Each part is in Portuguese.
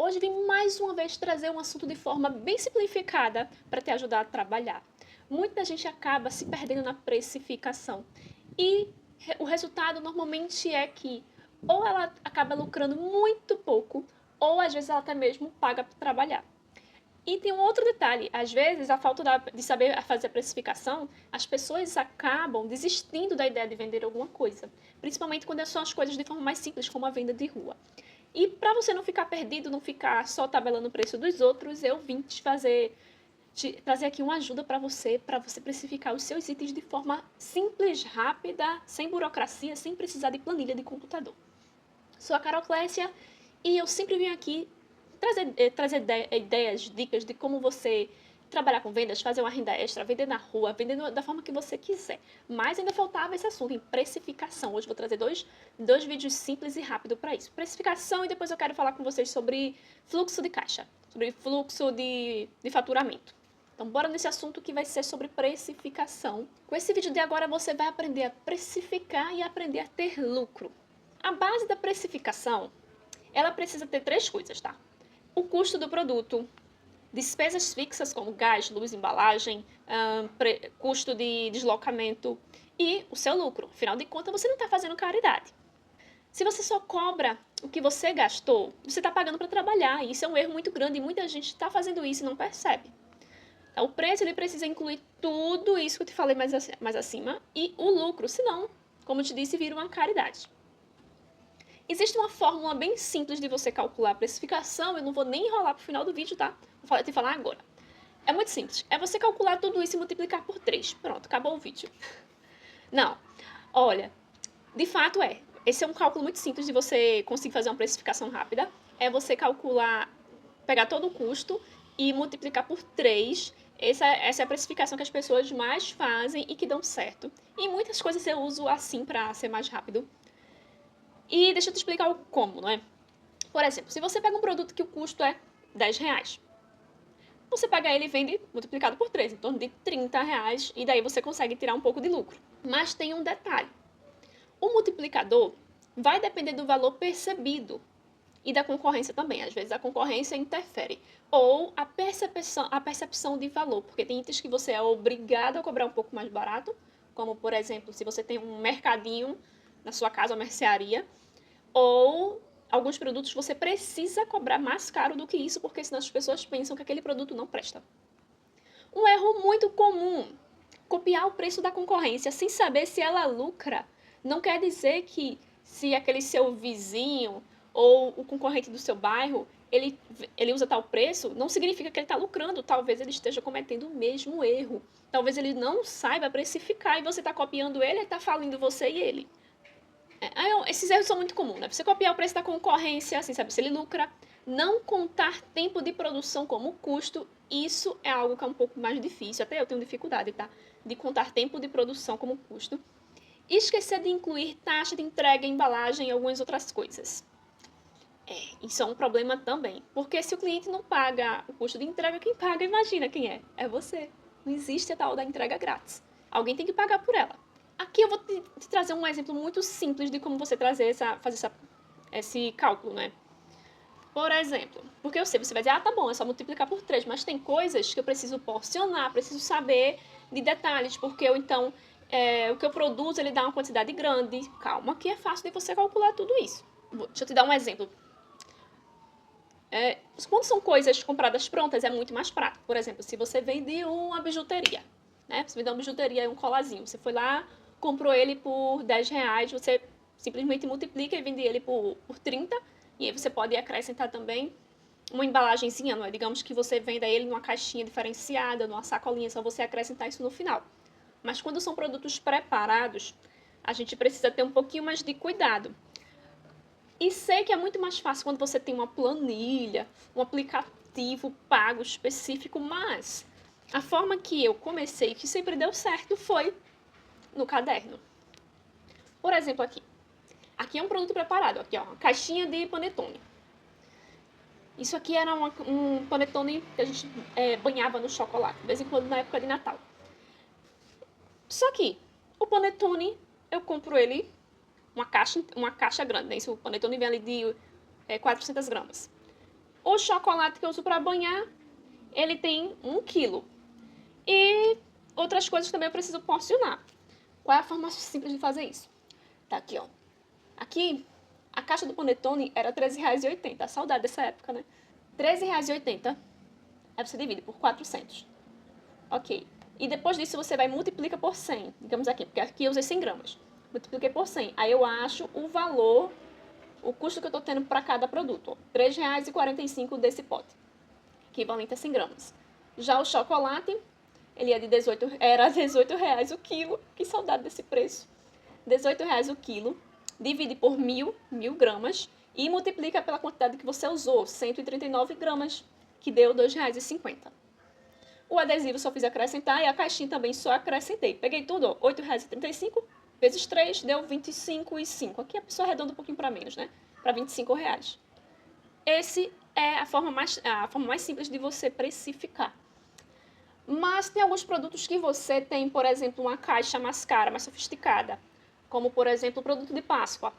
Hoje vim mais uma vez trazer um assunto de forma bem simplificada para te ajudar a trabalhar. Muita gente acaba se perdendo na precificação e o resultado normalmente é que ou ela acaba lucrando muito pouco ou às vezes ela até mesmo paga para trabalhar. E tem um outro detalhe, às vezes a falta de saber fazer a precificação, as pessoas acabam desistindo da ideia de vender alguma coisa, principalmente quando são as coisas de forma mais simples, como a venda de rua. E para você não ficar perdido, não ficar só tabelando o preço dos outros, eu vim trazer aqui uma ajuda para você precificar os seus itens de forma simples, rápida, sem burocracia, sem precisar de planilha de computador. Sou a Carol Clécia e eu sempre venho aqui trazer ideias, dicas de como você trabalhar com vendas, fazer uma renda extra, vender na rua, vender da forma que você quiser. Mas ainda faltava esse assunto em precificação. Hoje vou trazer dois vídeos simples e rápidos para isso. Precificação e depois eu quero falar com vocês sobre fluxo de caixa, sobre fluxo de faturamento. Então, bora nesse assunto que vai ser sobre precificação. Com esse vídeo de agora, você vai aprender a precificar e aprender a ter lucro. A base da precificação, ela precisa ter três coisas, tá? O custo do produto, despesas fixas como gás, luz, embalagem, custo de deslocamento e o seu lucro. Afinal de contas, você não está fazendo caridade. Se você só cobra o que você gastou, você está pagando para trabalhar. E isso é um erro muito grande e muita gente está fazendo isso e não percebe. Então, o preço ele precisa incluir tudo isso que eu te falei mais acima e o lucro, senão, como eu te disse, vira uma caridade. Existe uma fórmula bem simples de você calcular a precificação, eu não vou nem enrolar para o final do vídeo, tá? Vou te falar agora. É muito simples, é você calcular tudo isso e multiplicar por 3. Pronto, acabou o vídeo. Não, olha, de fato esse é um cálculo muito simples de você conseguir fazer uma precificação rápida. É você calcular, pegar todo o custo e multiplicar por 3. Essa é a precificação que as pessoas mais fazem e que dão certo. E muitas coisas eu uso assim para ser mais rápido. E deixa eu te explicar o como, não é? Por exemplo, se você pega um produto que o custo é R$10, você pega ele e vende multiplicado por 3, em torno de R$30, e daí você consegue tirar um pouco de lucro. Mas tem um detalhe. O multiplicador vai depender do valor percebido e da concorrência também. Às vezes a concorrência interfere. Ou a percepção de valor, porque tem itens que você é obrigado a cobrar um pouco mais barato, como, por exemplo, se você tem um mercadinho na sua casa, uma mercearia, ou alguns produtos você precisa cobrar mais caro do que isso, porque senão as pessoas pensam que aquele produto não presta. Um erro muito comum, copiar o preço da concorrência sem saber se ela lucra. Não quer dizer que se aquele seu vizinho ou o concorrente do seu bairro, ele usa tal preço, não significa que ele está lucrando. Talvez ele esteja cometendo o mesmo erro. Talvez ele não saiba precificar e você está copiando ele e está falindo você e ele. Esses erros são muito comuns, né? Você copiar o preço da concorrência, assim, sabe? Se ele lucra, não contar tempo de produção como custo, isso é algo que é um pouco mais difícil. Até eu tenho dificuldade, tá? De contar tempo de produção como custo. E esquecer de incluir taxa de entrega, embalagem e algumas outras coisas. Isso é um problema também. Porque se o cliente não paga o custo de entrega, quem paga, imagina quem é. É você. Não existe a tal da entrega grátis. Alguém tem que pagar por ela. Aqui eu vou te trazer um exemplo muito simples de como você fazer esse cálculo, né? Por exemplo, porque eu sei, você vai dizer, tá bom, é só multiplicar por 3, mas tem coisas que eu preciso porcionar, preciso saber de detalhes, porque eu, então, o que eu produzo, ele dá uma quantidade grande. Calma, que é fácil de você calcular tudo isso. Deixa eu te dar um exemplo. Quando são coisas compradas prontas, é muito mais prático. Por exemplo, se você vende uma bijuteria, né? Você vende uma bijuteria e um colazinho. Você foi lá, comprou ele por R$10, você simplesmente multiplica e vende ele por 30. E aí você pode acrescentar também uma embalagenzinha, não é? Digamos que você venda ele numa caixinha diferenciada, numa sacolinha, só você acrescentar isso no final. Mas quando são produtos preparados, a gente precisa ter um pouquinho mais de cuidado. E sei que é muito mais fácil quando você tem uma planilha, um aplicativo pago específico, mas a forma que eu comecei, que sempre deu certo, foi no caderno. Por exemplo, aqui é um produto preparado, aqui ó, uma caixinha de panetone. Isso aqui era um panetone que a gente banhava no chocolate, de vez em quando na época de Natal. Só que o panetone, eu compro ele uma caixa grande, né? Isso, o panetone vem ali de 400 gramas. O chocolate que eu uso para banhar, ele tem 1 quilo. E outras coisas também eu preciso porcionar. Qual é a forma simples de fazer isso? Tá aqui, ó. Aqui, a caixa do Panetone era R$13,80. Saudade dessa época, né? R$13,80. Aí você divide por 400. Ok. E depois disso você vai e multiplica por 100. Digamos aqui, porque aqui eu usei 100 gramas. Multipliquei por 100. Aí eu acho o valor, o custo que eu tô tendo para cada produto. R$3,45 desse pote. Equivalente a 100 gramas. Já o chocolate, ele era R$18 o quilo. Que saudade desse preço. R$18 o quilo. Divide por 1.000 gramas. E multiplica pela quantidade que você usou. 139 gramas. Que deu R$2,50. O adesivo só fiz acrescentar e a caixinha também só acrescentei. Peguei tudo, ó, R$8,35 vezes 3 deu 25,5. Aqui a pessoa arredonda um pouquinho para menos, né? Para R$25. Esse é a forma mais simples de você precificar. Mas tem alguns produtos que você tem, por exemplo, uma caixa mais cara, mais sofisticada. Como, por exemplo, o produto de Páscoa.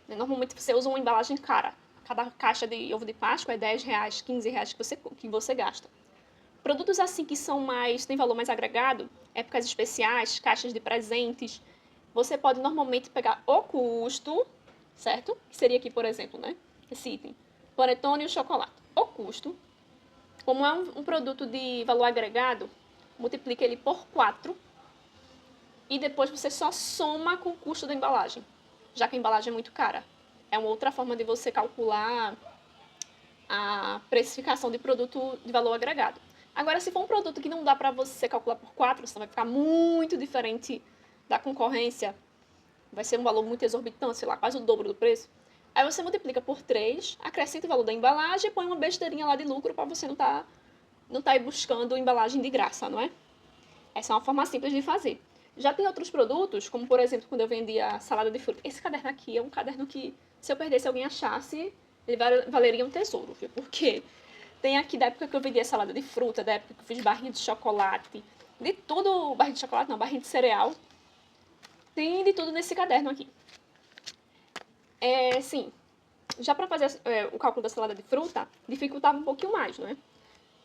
Normalmente você usa uma embalagem cara. Cada caixa de ovo de Páscoa é R$10, R$15 que você gasta. Produtos assim que têm valor mais agregado, épocas especiais, caixas de presentes, você pode normalmente pegar o custo, certo? Que seria aqui, por exemplo, né? Esse item, panetone e o chocolate. O custo, como é um produto de valor agregado, multiplica ele por 4 e depois você só soma com o custo da embalagem, já que a embalagem é muito cara. É uma outra forma de você calcular a precificação de produto de valor agregado. Agora, se for um produto que não dá para você calcular por 4, senão vai ficar muito diferente da concorrência, vai ser um valor muito exorbitante, sei lá, quase o dobro do preço. Aí você multiplica por 3, acrescenta o valor da embalagem e põe uma besteirinha lá de lucro para você não tá aí buscando embalagem de graça, não é? Essa é uma forma simples de fazer. Já tem outros produtos, como por exemplo, quando eu vendia salada de fruta. Esse caderno aqui é um caderno que, se eu perdesse, alguém achasse, ele valeria um tesouro, viu? Porque tem aqui da época que eu vendia salada de fruta, da época que eu fiz barrinha de chocolate, de tudo, barrinha de chocolate não, barrinha de cereal. Tem de tudo nesse caderno aqui. Sim, já para fazer o cálculo da salada de fruta, dificultava um pouquinho mais, não é?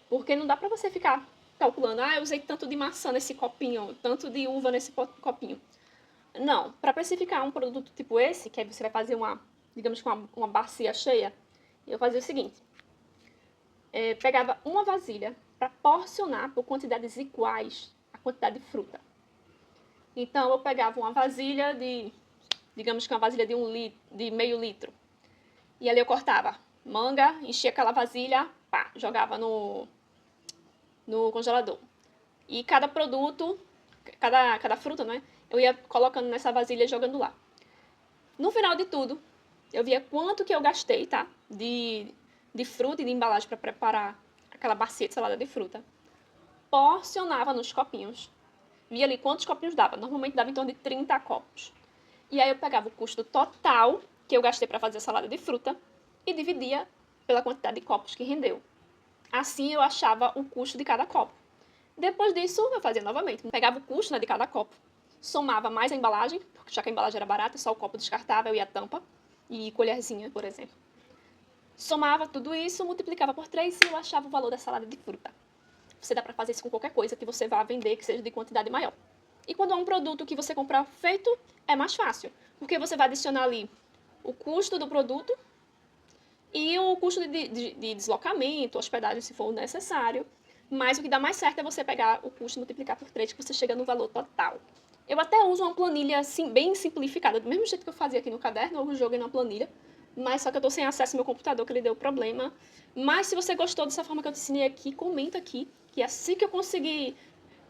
Porque não dá para você ficar calculando, eu usei tanto de maçã nesse copinho, tanto de uva nesse copinho. Não, para precificar um produto tipo esse, que aí você vai fazer digamos que uma bacia cheia, eu fazia o seguinte. Pegava uma vasilha para porcionar por quantidades iguais a quantidade de fruta. Então, eu pegava uma vasilha digamos que uma vasilha de meio litro. E ali eu cortava manga, enchia aquela vasilha, pá, jogava no congelador. E cada produto, cada fruta, né, eu ia colocando nessa vasilha e jogando lá. No final de tudo, eu via quanto que eu gastei, tá? De fruta e de embalagem para preparar aquela bacia de salada de fruta. Porcionava nos copinhos. Via ali quantos copinhos dava. Normalmente dava em torno de 30 copos. E aí eu pegava o custo total que eu gastei para fazer a salada de fruta e dividia pela quantidade de copos que rendeu. Assim eu achava o custo de cada copo. Depois disso, eu fazia novamente. Pegava o custo, né, de cada copo, somava mais a embalagem, porque já que a embalagem era barata, só o copo descartável e a tampa, e colherzinha, por exemplo. Somava tudo isso, multiplicava por 3 e eu achava o valor da salada de fruta. Você dá para fazer isso com qualquer coisa que você vá vender, que seja de quantidade maior. E quando é um produto que você comprar feito, é mais fácil, porque você vai adicionar ali o custo do produto e o custo de deslocamento, hospedagem, se for necessário. Mas o que dá mais certo é você pegar o custo e multiplicar por 3, que você chega no valor total. Eu até uso uma planilha assim, bem simplificada, do mesmo jeito que eu fazia aqui no caderno, eu joguei na planilha, mas só que eu tô sem acesso ao meu computador, que ele deu problema. Mas se você gostou dessa forma que eu te ensinei aqui, comenta aqui, que assim que eu conseguir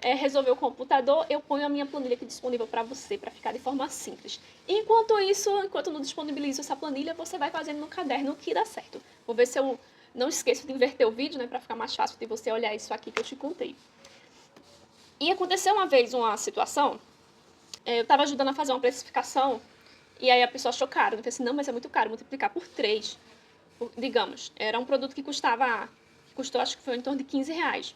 resolver o computador, eu ponho a minha planilha aqui disponível para você, para ficar de forma simples. Enquanto eu não disponibilizo essa planilha, você vai fazendo no caderno o que dá certo. Vou ver se eu não esqueço de inverter o vídeo, né, para ficar mais fácil de você olhar isso aqui que eu te contei. E aconteceu uma vez uma situação, eu estava ajudando a fazer uma precificação, e aí a pessoa achou caro. Eu falei assim, não, mas é muito caro, multiplicar por 3. Digamos, era um produto que custou acho que foi em torno de R$15.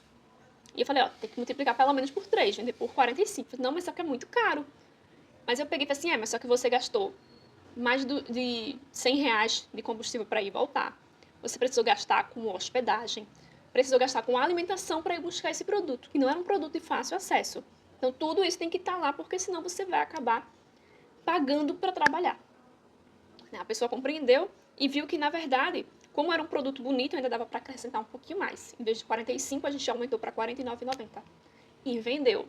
E eu falei, tem que multiplicar pelo menos por 3, vender por 45. Falei, não, mas só que é muito caro. Mas eu peguei e falei assim, mas só que você gastou mais de R$100 de combustível para ir e voltar. você precisou gastar com hospedagem, precisou gastar com alimentação para ir buscar esse produto, que não era um produto de fácil acesso. Então, tudo isso tem que estar lá, porque senão você vai acabar pagando para trabalhar. A pessoa compreendeu e viu que, na verdade, como era um produto bonito, ainda dava para acrescentar um pouquinho mais. Em vez de 45, a gente aumentou para R$ 49,90. E vendeu.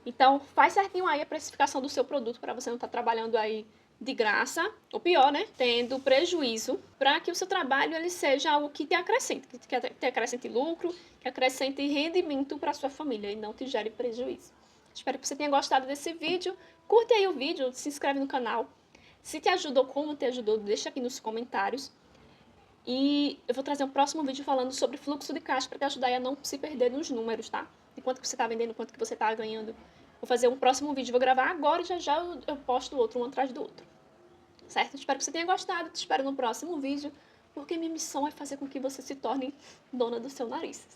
Então, faz certinho aí a precificação do seu produto para você não estar trabalhando aí de graça, ou pior, né, tendo prejuízo, para que o seu trabalho ele seja algo que te acrescente, que te acrescente lucro, que acrescente rendimento para a sua família e não te gere prejuízo. Espero que você tenha gostado desse vídeo. Curte aí o vídeo, se inscreve no canal. Se te ajudou, como te ajudou, deixa aqui nos comentários. E eu vou trazer um próximo vídeo falando sobre fluxo de caixa para te ajudar a não se perder nos números, tá? De quanto que você está vendendo, quanto que você está ganhando. Vou fazer um próximo vídeo, vou gravar agora e já eu posto outro, um atrás do outro. Certo? Espero que você tenha gostado, te espero no próximo vídeo, porque minha missão é fazer com que você se torne dona do seu nariz.